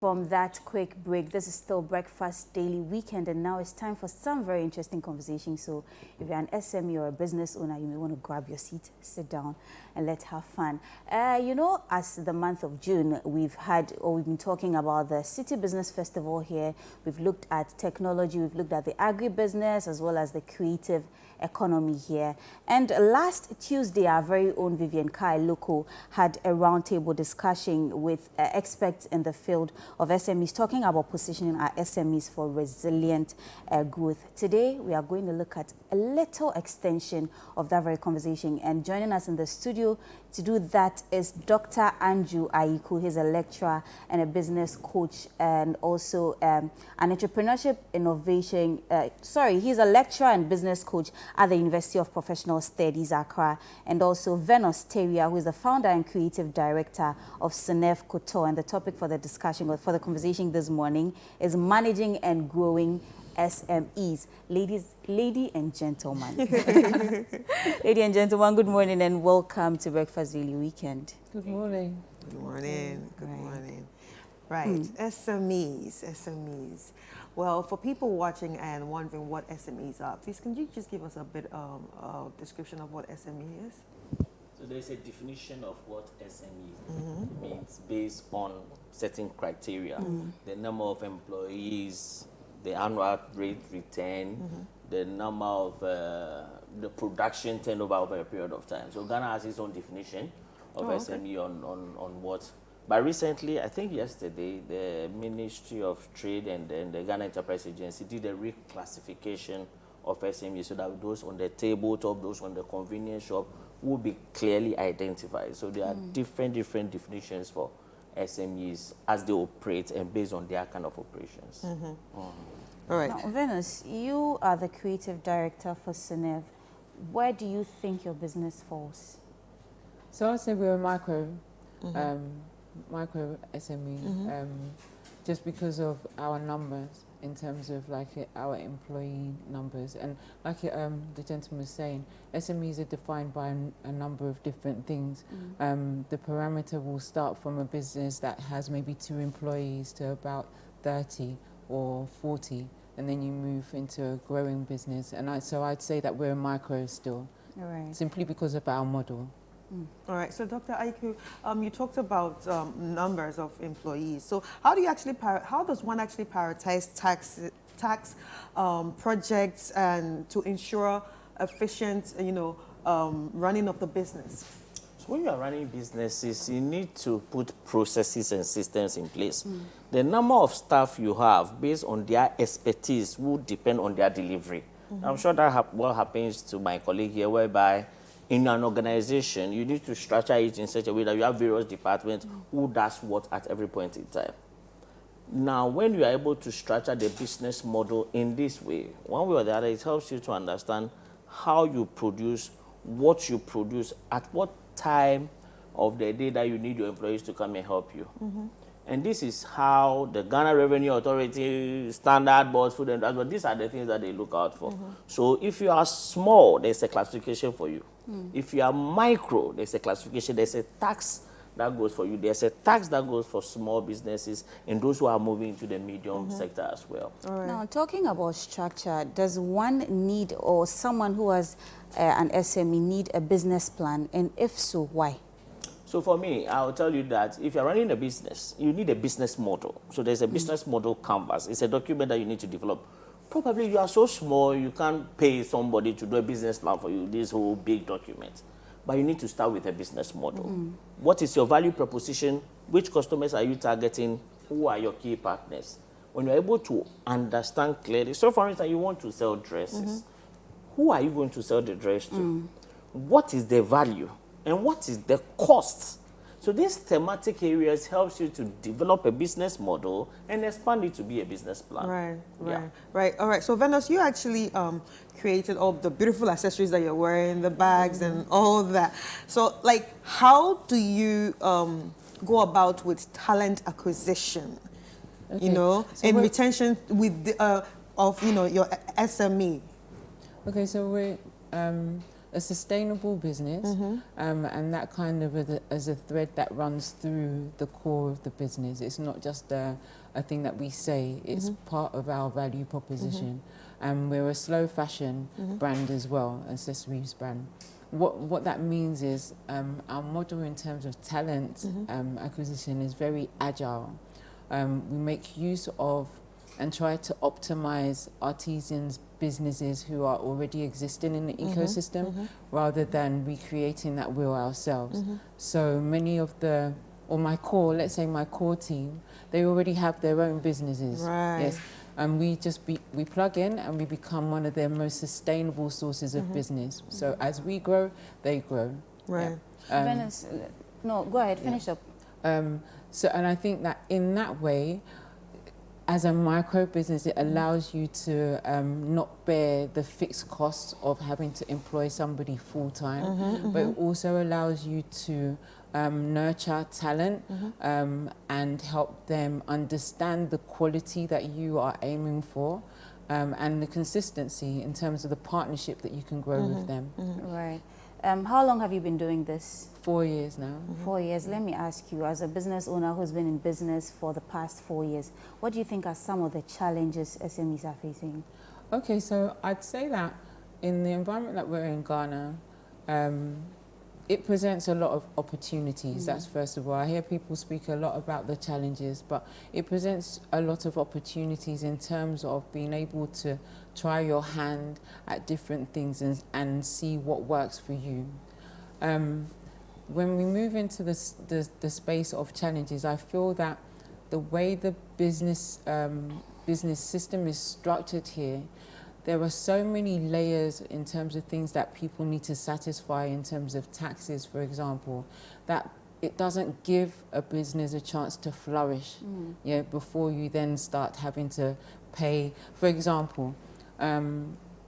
From that quick break, this is still Breakfast Daily Weekend, and now it's time for some very interesting conversation. So if you're an SME or a business owner, you may want to grab your seat, sit down, and let's have fun. As the month of June, we've been talking about the City Business Festival here. We've looked at technology, we've looked at the agribusiness, as well as the creative economy here. And last Tuesday, our very own Vivian Kai Loko had a roundtable discussion with experts in the field of SMEs, talking about positioning our SMEs for resilient growth. Today, we are going to look at a little extension of that very conversation. And joining us in the studio to do that is Dr. Andrew Aiku. He's a lecturer and a business coach, and also an entrepreneurship innovation. He's a lecturer and business coach at the University of Professional Studies, Accra, and also Venus Teria, who is the founder and creative director of Senef Koto. And the topic for the discussion, or for the conversation this morning, is managing and growing SMEs. Lady and gentlemen. Lady and gentlemen, good morning and welcome to Breakfast Daily Weekend. Good morning. Good morning. Good morning. Right. SMEs. Well, for people watching and wondering what SMEs are, please can you just give us a bit of description of what SME is? So there's a definition of what SME means based on certain criteria. The number of employees, the annual rate return, the number of the production turnover over a period of time. So Ghana has its own definition of SME on what. But recently, I think yesterday, the Ministry of Trade and the Ghana Enterprise Agency did a reclassification of SME so that those on the tabletop, those on the convenience shop will be clearly identified. So there are different definitions for SMEs as they operate and based on their kind of operations. All right. Now, Venus, you are the creative director for Senef. Where do you think your business falls? So I'd say we're a micro SME, just because of our numbers in terms of our employee numbers. And like the gentleman was saying, SMEs are defined by a number of different things. The parameter will start from a business that has maybe 2 employees to about 30 or 40, and then you move into a growing business. And so I'd say that we're a micro still, simply because of our model. All right. So, Dr. Aiku, you talked about numbers of employees. So, how does one actually prioritize tax projects and to ensure efficient, running of the business? So when you are running businesses, you need to put processes and systems in place. The number of staff you have based on their expertise will depend on their delivery. I'm sure that what happens to my colleague here, whereby in an organization, you need to structure it in such a way that you have various departments who does what at every point in time. Now, when you are able to structure the business model in this way, one way or the other, it helps you to understand how you produce, what you produce, at what time of the day that you need your employees to come and help you. And this is how the Ghana Revenue Authority, Standard Board, Food and Drugs, but these are the things that they look out for. So if you are small, there's a classification for you. If you are micro, there's a classification, there's a tax that goes for you. There's a tax that goes for small businesses and those who are moving into the medium sector as well. Now, talking about structure, does one need, or someone who has an SME need, a business plan? And if so, why? So for me, I'll tell you that if you're running a business, you need a business model. So there's a business model canvas. It's a document that you need to develop. Probably you are so small, you can't pay somebody to do a business plan for you, this whole big document. But you need to start with a business model. What is your value proposition? Which customers are you targeting? Who are your key partners? When you're able to understand clearly, so for instance, you want to sell dresses. Who are you going to sell the dress to? What is the value? And what is the cost? So these thematic areas helps you to develop a business model and expand it to be a business plan. Right. All right. So Venus, you actually created all the beautiful accessories that you're wearing, the bags and all that. So how do you go about with talent acquisition? So and retention with your SME? Okay, so a sustainable business, and that kind of as a thread that runs through the core of the business. It's not just a thing that we say, it's part of our value proposition. And we're a slow fashion brand as well, accessories brand. What that means is our model in terms of talent acquisition is very agile. We make use of and try to optimize artisans, businesses who are already existing in the ecosystem, rather than recreating that wheel ourselves. So many of my core team, they already have their own businesses. Right. Yes. And we plug in and we become one of their most sustainable sources of business. So as we grow, they grow. Right. Yeah. Venice, no, go ahead, finish up. So, and I think that in that way, as a micro business, it allows you to not bear the fixed costs of having to employ somebody full time, but it also allows you to nurture talent and help them understand the quality that you are aiming for, and the consistency in terms of the partnership that you can grow with them. Right. How long have you been doing this? 4 years now. 4 years. Let me ask you, as a business owner who's been in business for the past 4 years, what do you think are some of the challenges SMEs are facing? Okay, so I'd say that in the environment that we're in Ghana, it presents a lot of opportunities. That's first of all. I hear people speak a lot about the challenges, but it presents a lot of opportunities in terms of being able to try your hand at different things and see what works for you. When we move into the space of challenges, I feel that the way the business system is structured here, there are so many layers in terms of things that people need to satisfy in terms of taxes, for example, that it doesn't give a business a chance to flourish before you then start having to pay. For example,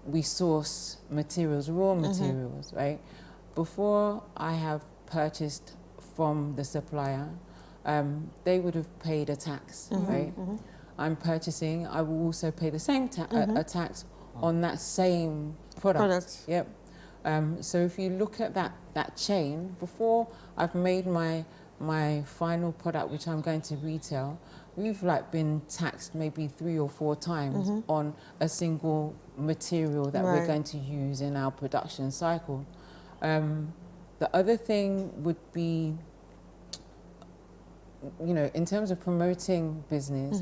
we source materials, raw materials, right? Before I have purchased from the supplier, they would have paid a tax, right? I'm purchasing, I will also pay the same a tax on that same product. Yep. So if you look at that chain, before I've made my final product, which I'm going to retail, we've been taxed maybe 3 or 4 times on a single material that we're going to use in our production cycle. The other thing would be, in terms of promoting business,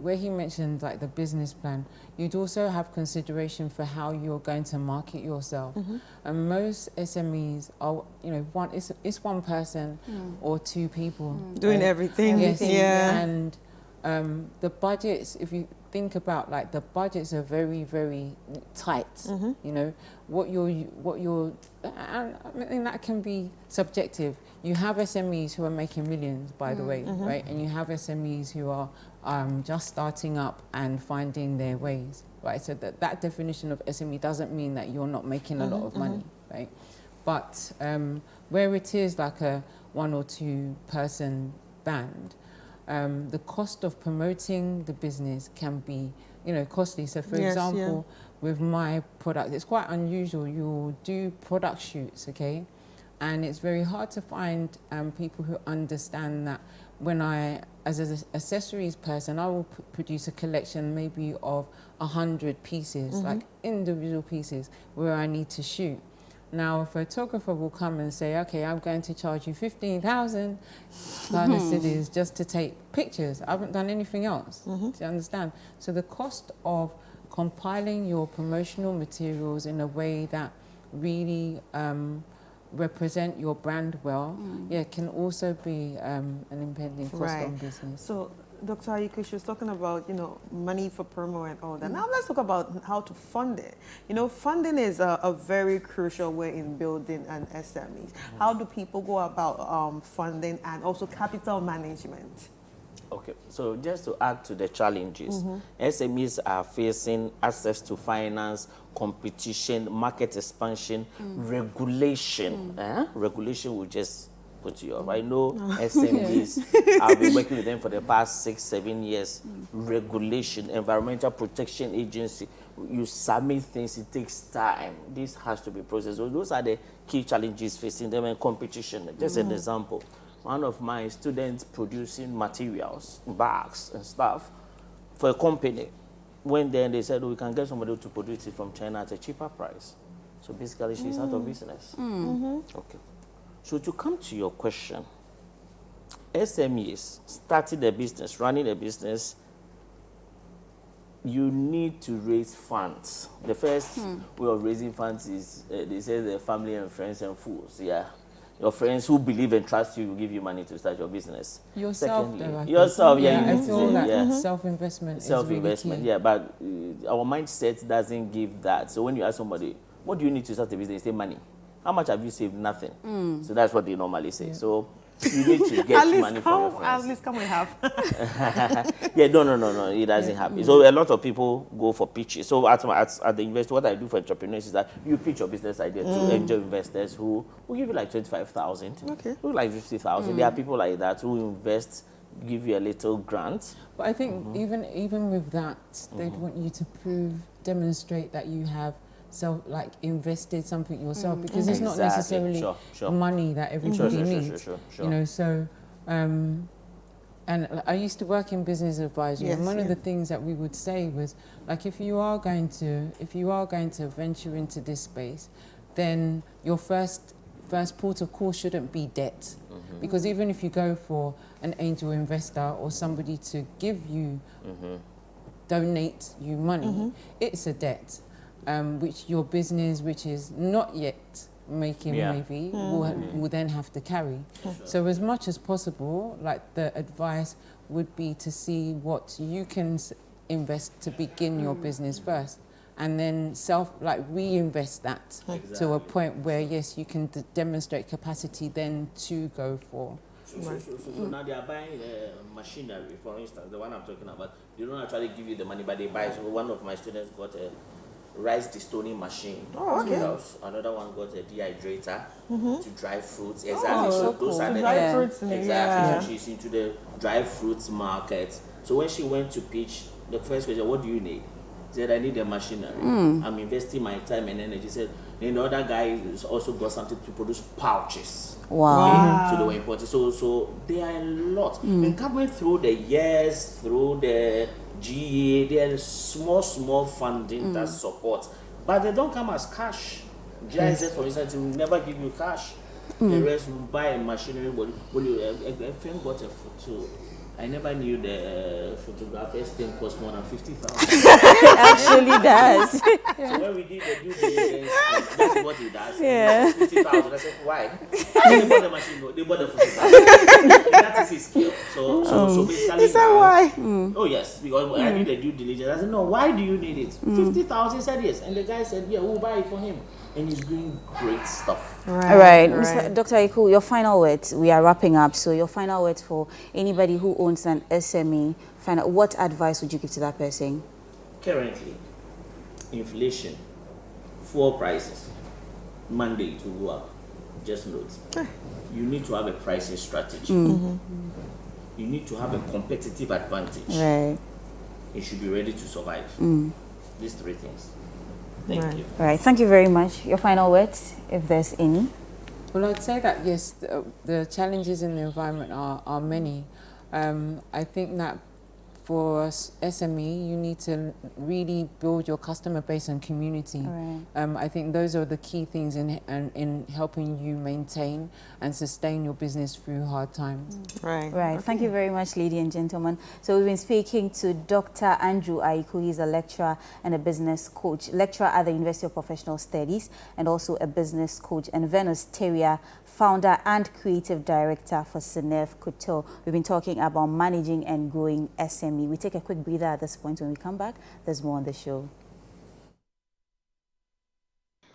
where he mentioned the business plan, you'd also have consideration for how you're going to market yourself. And most SMEs are, it's one person or 2 people doing everything. Yes, yeah. And the budgets, if you think about the budgets are very, very tight. What you're, I mean, that can be subjective. You have SMEs who are making millions, by the way, right? And you have SMEs who are just starting up and finding their ways, right? So that definition of SME doesn't mean that you're not making a lot of money, right? But where it is like a 1 or 2 person band, the cost of promoting the business can be, costly. So for example, with my product, it's quite unusual. You'll do product shoots, okay? And it's very hard to find people who understand that when as an accessories person, I will produce a collection maybe of 100 pieces, like individual pieces where I need to shoot. Now, a photographer will come and say, okay, I'm going to charge you 15,000 Ghana cedis just to take pictures. I haven't done anything else, do you understand? So the cost of compiling your promotional materials in a way that really represent your brand well, can also be an impending cost on business. So, Dr. Aiko, she was talking about, money for promo and all that. Now let's talk about how to fund it. Funding is a very crucial way in building an SME. How do people go about funding and also capital management? Okay, so just to add to the challenges, SMEs are facing access to finance, competition, market expansion, regulation. Regulation will just put you off. I know SMEs, I've been working with them for the past 6-7 years. Regulation, Environmental Protection Agency, you submit things, it takes time. This has to be processed. So those are the key challenges facing them, and competition. Just an example. One of my students producing materials, bags and stuff for a company. When then they said, oh, we can get somebody to produce it from China at a cheaper price. So basically, she's out of business. Okay. So to come to your question, SMEs, starting a business, running a business, you need to raise funds. The first way of raising funds is, they say, the family and friends and fools. Yeah. Your friends who believe and trust you will give you money to start your business. Yourself, Secondly, though, I yourself, think. yeah. I You need feel to, that yeah. self-investment is Self-investment, really key. yeah, but our mindset doesn't give that. So when you ask somebody, what do you need to start a business? They say money. How much have you saved? Nothing. So that's what they normally say. Yeah. So you need to get money from your friends. At least come we have. Yeah, no, it doesn't happen. So a lot of people go for pitches. So at the university, what I do for entrepreneurs is that you pitch your business idea to angel investors who will give you like 25,000, Okay. who like 50,000. There are people like that who invest, give you a little grant. But I think even with that, they'd want you to demonstrate that you have invested something yourself, because it's not necessarily money that everybody needs. Sure. You know, so and I used to work in business advisory, and one of the things that we would say was, like, if you are going to venture into this space, then your first port of call shouldn't be debt, because even if you go for an angel investor or somebody to give you donate you money, it's a debt. Which your business, which is not yet making maybe, will then have to carry. So as much as possible, like, the advice would be to see what you can invest to begin your business first, and then reinvest that to a point where, yes, you can demonstrate capacity then to go for. So now they are buying machinery, for instance, the one I'm talking about. They don't actually give you the money, but they buy. So one of my students got a rice destoning machine. Oh, okay. Another one got a dehydrator to dry fruits. Exactly. So those are the dry fruits. Exactly. Yeah. So she's into the dry fruits market. So when she went to pitch, the first question, what do you need? She said, I need a machinery. I'm investing my time and energy. She said, and the other guy has also got something to produce pouches. Wow. So they were important. So there are a lot. And coming through the years, through the GA, there is small funding that supports, but they don't come as cash. GIZ, for instance, will never give you cash. The rest will buy a machinery. A friend bought a photo. I never knew the photographer's thing cost more than 50,000. It actually does. So when we did the due diligence, that's what he does. Yeah. 50,000. I said, why? They bought the machine. They bought the 50,000. That is his skill. So basically, He said why? Oh yes, because I did the due diligence. I said, no, why do you need it? 50,000. He said yes, and the guy said, yeah, we'll buy it for him, and he's doing great stuff. All right. Mr. Dr. Aiku, your final words. We are wrapping up. So your final words for anybody who owns an SME, what advice would you give to that person? Currently, inflation, fuel prices, Monday to go up. Just note, you need to have a pricing strategy. You need to have a competitive advantage. Right. You should be ready to survive. These three things. Thank you. All right. Thank you very much. Your final words, if there's any. Well, I'd say that, yes, the challenges in the environment are many. I think that for SME, you need to really build your customer base and community. Right. I think those are the key things in helping you maintain and sustain your business through hard times. Right. Right. Thank you very much, ladies and gentlemen. So we've been speaking to Dr. Andrew Aiku. He's a lecturer and a business coach, lecturer at the University of Professional Studies, and also a business coach, and Venus Teria, founder and creative director for Senef Couture. We've been talking about managing and growing SME. We take a quick breather at this point. When we come back, there's more on the show.